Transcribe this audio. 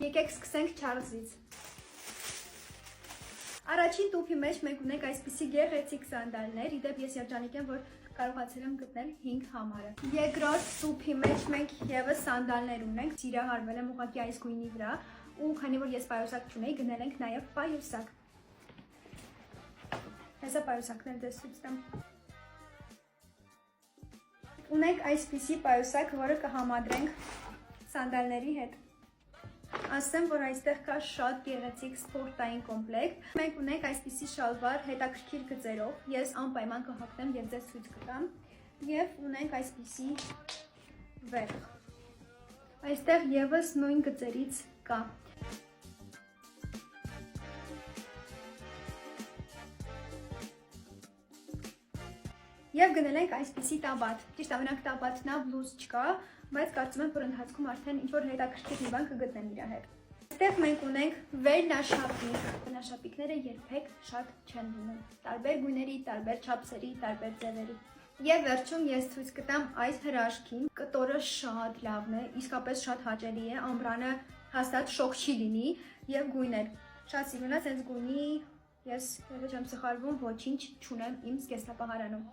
Եկեք սկսենք Չարլզից։ Առաջին տուփի մեջ մենք ունենք այսպիսի գեղեցիկ սանդալներ, իդեպ ես երջանիկ եմ, որ կարողացել եմ գտնել 5 համարը։ Երկրորդ տուփի մեջ մենք եւս սանդալներ ունենք, սիրահարվել եմ ուղղակի այս գույնի վրա, ու քանի որ ես պայուսակ չունեի, գնել ենք նաեւ պայուսակ։ Հեսա պայուսակներ դες ցույց տամ։ Ունենք այսպիսի պայուսակ, որը կհամադրենք սանդալների հետ։ Ասեմ, որ այստեղ կա շատ գեղեցիկ սպորտային կոմպլեկտ։ Մենք ունենք այսպիսի շալվար հետաքրքիր գծերով, ես անպայման կհագնեմ եւ ձեզ ցույց կտամ, եւ ունենք այսպիսի վերք։ Այստեղ եւս նույն գծերից կա։ Եվ գնել ենք այսպիսի տաբատ։ Ճիշտ ամենակ տաբատնա բլուզ չկա, բայց կարծում եմ, որ ընթացքում արդեն ինչ-որ հետաքրքիր մի բան կգտնեմ իր հետ։ Այստեղ մենք ունենք վերնաշապիկ։ Վերնաշապիկները երբեք շատ չեն լինում։ Տարբեր գույների, տարբեր չափսերի, տարբեր ձևերի։ Եվ վերջում ես ցույց կտամ այս հրաշքին։ Կտորը շատ լավն է, իսկապես շատ հաճելի է, ամբրանը հաստատ շոկ չի լինի եւ գույներ։ Շատ սիրուն է, sense գույնի ես երբ չեմ սխալվում, ոչինչ չունեմ իմ զգեստապահարանում։